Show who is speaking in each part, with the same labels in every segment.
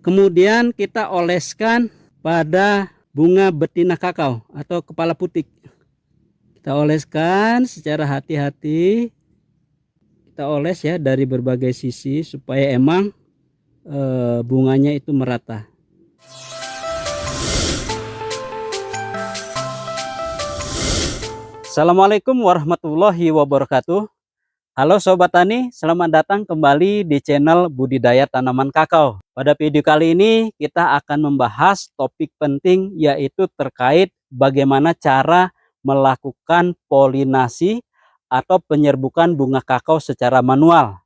Speaker 1: Kemudian kita oleskan pada bunga betina kakao atau kepala putik. Kita oleskan secara hati-hati. Kita oles ya dari berbagai sisi supaya emang bunganya itu merata. Assalamualaikum warahmatullahi wabarakatuh. Halo Sobat Tani, selamat datang kembali di channel Budidaya Tanaman Kakao. Pada video kali ini kita akan membahas topik penting, yaitu terkait bagaimana cara melakukan polinasi atau penyerbukan bunga kakao secara manual.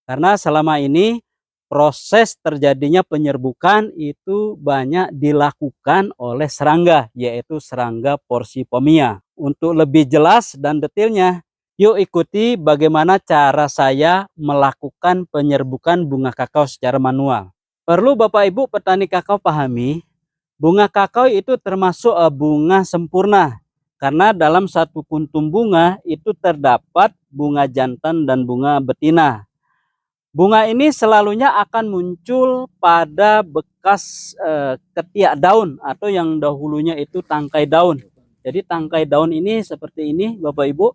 Speaker 1: Karena selama ini proses terjadinya penyerbukan itu banyak dilakukan oleh serangga, yaitu serangga Porcipomia. Untuk lebih jelas dan detailnya, yuk ikuti bagaimana cara saya melakukan penyerbukan bunga kakao secara manual. Perlu Bapak Ibu petani kakao pahami, bunga kakao itu termasuk bunga sempurna. Karena dalam satu kuntum bunga itu terdapat bunga jantan dan bunga betina. Bunga ini selalunya akan muncul pada bekas ketiak daun atau yang dahulunya itu tangkai daun. Jadi tangkai daun ini seperti ini Bapak Ibu.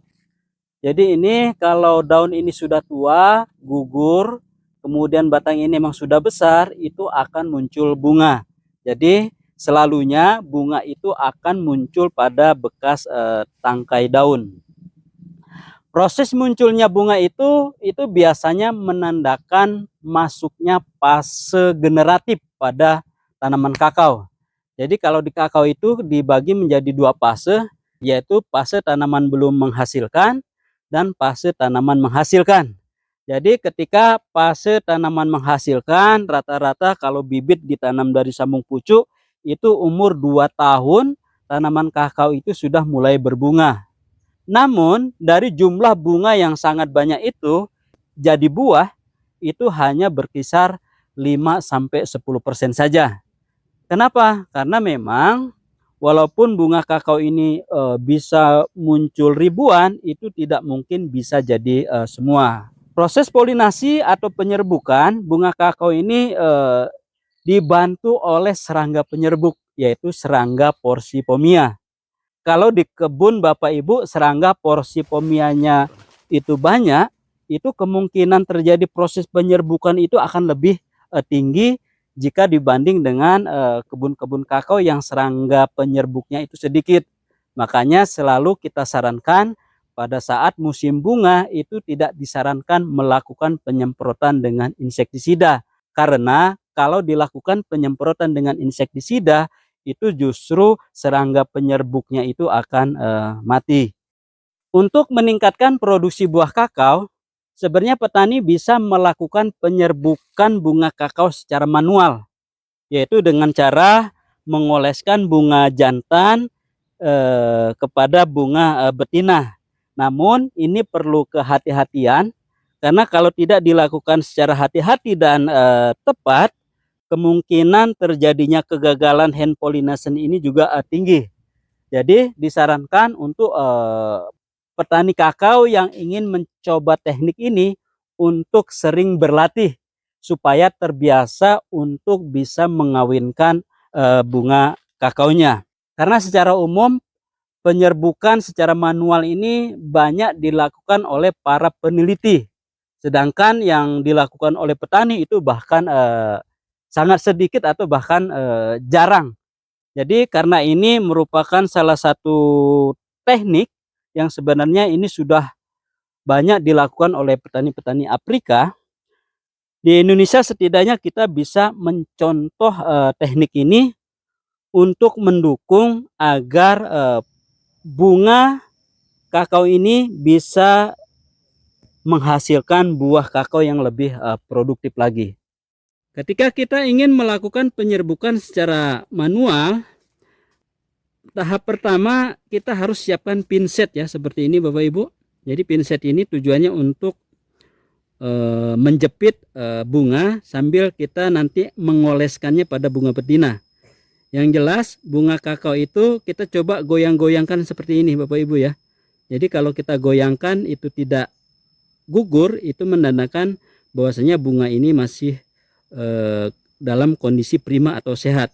Speaker 1: Jadi ini kalau daun ini sudah tua, gugur, kemudian batang ini memang sudah besar, itu akan muncul bunga. Jadi selalunya bunga itu akan muncul pada bekas tangkai daun. Proses munculnya bunga itu biasanya menandakan masuknya fase generatif pada tanaman kakao. Jadi kalau di kakao itu dibagi menjadi dua fase, yaitu fase tanaman belum menghasilkan dan fase tanaman menghasilkan. Jadi ketika fase tanaman menghasilkan, rata-rata kalau bibit ditanam dari sambung pucuk itu umur 2 tahun tanaman kakao itu sudah mulai berbunga. Namun dari jumlah bunga yang sangat banyak itu, jadi buah itu hanya berkisar 5-10% saja. Kenapa? Karena memang walaupun bunga kakao ini bisa muncul ribuan, itu tidak mungkin bisa jadi semua. Proses polinasi atau penyerbukan bunga kakao ini dibantu oleh serangga penyerbuk, yaitu serangga Porcipomia. Kalau di kebun Bapak Ibu serangga Porcipomianya itu banyak, itu kemungkinan terjadi proses penyerbukan itu akan lebih tinggi jika dibanding dengan kebun-kebun kakao yang serangga penyerbuknya itu sedikit. Makanya selalu kita sarankan pada saat musim bunga itu tidak disarankan melakukan penyemprotan dengan insektisida. Karena kalau dilakukan penyemprotan dengan insektisida, itu justru serangga penyerbuknya itu akan mati. Untuk meningkatkan produksi buah kakao, sebenarnya petani bisa melakukan penyerbukan bunga kakao secara manual, yaitu dengan cara mengoleskan bunga jantan kepada bunga betina. Namun ini perlu kehati-hatian, karena kalau tidak dilakukan secara hati-hati dan tepat, kemungkinan terjadinya kegagalan hand pollination ini juga tinggi. Jadi disarankan untuk petani kakao yang ingin mencoba teknik ini untuk sering berlatih supaya terbiasa untuk bisa mengawinkan bunga kakaonya. Karena secara umum penyerbukan secara manual ini banyak dilakukan oleh para peneliti. Sedangkan yang dilakukan oleh petani itu bahkan sangat sedikit atau bahkan jarang. Jadi karena ini merupakan salah satu teknik yang sebenarnya ini sudah banyak dilakukan oleh petani-petani Afrika. Di Indonesia setidaknya kita bisa mencontoh teknik ini untuk mendukung agar bunga kakao ini bisa menghasilkan buah kakao yang lebih produktif lagi. Ketika kita ingin melakukan penyerbukan secara manual, tahap pertama kita harus siapkan pinset ya, seperti ini Bapak Ibu. Jadi pinset ini tujuannya untuk menjepit bunga sambil kita nanti mengoleskannya pada bunga betina. Yang jelas bunga kakao itu kita coba goyang-goyangkan seperti ini Bapak Ibu ya. Jadi kalau kita goyangkan itu tidak gugur, itu menandakan bahwasanya bunga ini masih dalam kondisi prima atau sehat.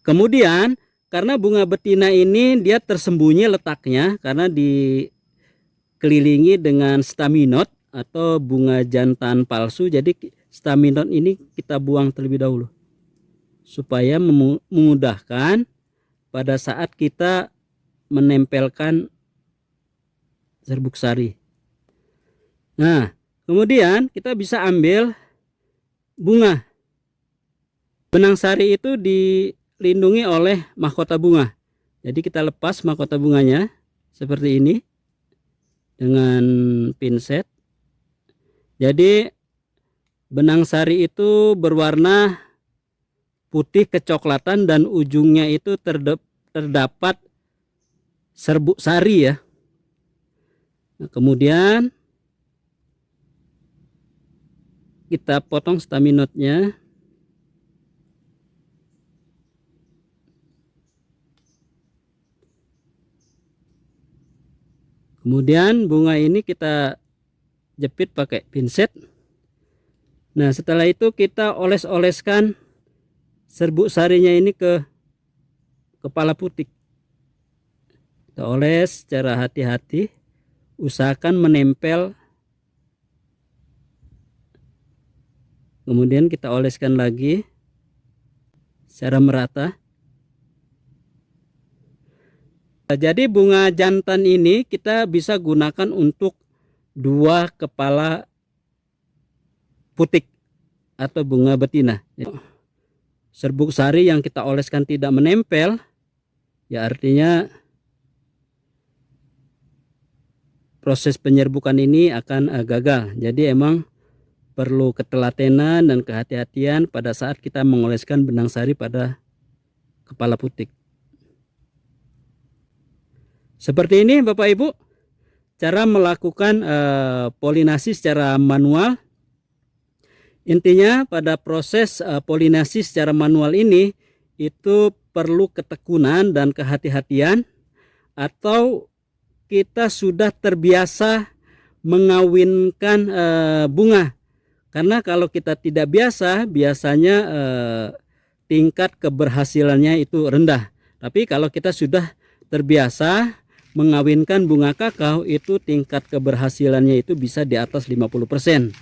Speaker 1: Kemudian karena bunga betina ini dia tersembunyi letaknya karena dikelilingi dengan staminot atau bunga jantan palsu, jadi staminot ini kita buang terlebih dahulu supaya memudahkan pada saat kita menempelkan serbuk sari. Nah, kemudian kita bisa ambil bunga. Benang sari itu dilindungi oleh mahkota bunga. Jadi kita lepas mahkota bunganya seperti ini dengan pinset. Jadi benang sari itu berwarna putih kecoklatan dan ujungnya itu terdapat serbuk sari ya. Nah, kemudian kita potong staminotnya. Kemudian bunga ini kita jepit pakai pinset. Nah, setelah itu kita oles-oleskan serbuk sarinya ini ke kepala putik. Kita oles secara hati-hati, usahakan menempel. Kemudian kita oleskan lagi secara merata. Jadi bunga jantan ini kita bisa gunakan untuk 2 kepala putik atau bunga betina. Serbuk sari yang kita oleskan tidak menempel, ya artinya proses penyerbukan ini akan gagal. Jadi emang perlu ketelatenan dan kehati-hatian pada saat kita mengoleskan benang sari pada kepala putik. Seperti ini Bapak Ibu, cara melakukan polinasi secara manual. Intinya pada proses polinasi secara manual ini itu perlu ketekunan dan kehati-hatian, atau kita sudah terbiasa mengawinkan bunga. Karena kalau kita tidak biasa, biasanya tingkat keberhasilannya itu rendah. Tapi kalau kita sudah terbiasa mengawinkan bunga kakao, itu tingkat keberhasilannya itu bisa di atas 50%.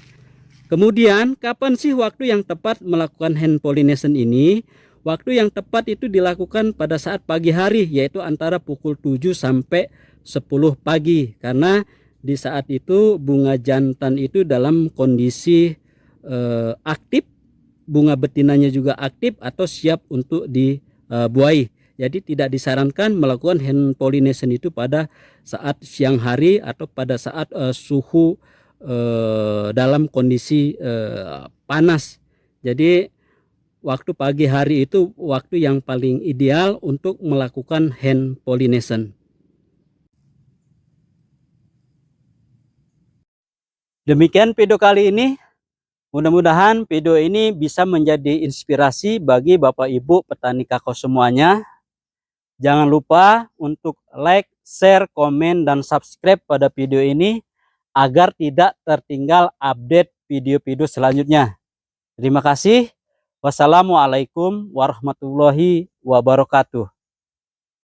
Speaker 1: Kemudian kapan sih waktu yang tepat melakukan hand pollination ini? Waktu yang tepat itu dilakukan pada saat pagi hari, yaitu antara pukul 7 sampai 10 pagi. Karena di saat itu bunga jantan itu dalam kondisi aktif, bunga betinanya juga aktif atau siap untuk dibuahi. Jadi tidak disarankan melakukan hand pollination itu pada saat siang hari atau pada saat suhu dalam kondisi panas. Jadi waktu pagi hari itu waktu yang paling ideal untuk melakukan hand pollination. Demikian video kali ini. Mudah-mudahan video ini bisa menjadi inspirasi bagi Bapak Ibu petani kakao semuanya. Jangan lupa untuk like, share, komen, dan subscribe pada video ini agar tidak tertinggal update video-video selanjutnya. Terima kasih. Wassalamualaikum warahmatullahi wabarakatuh.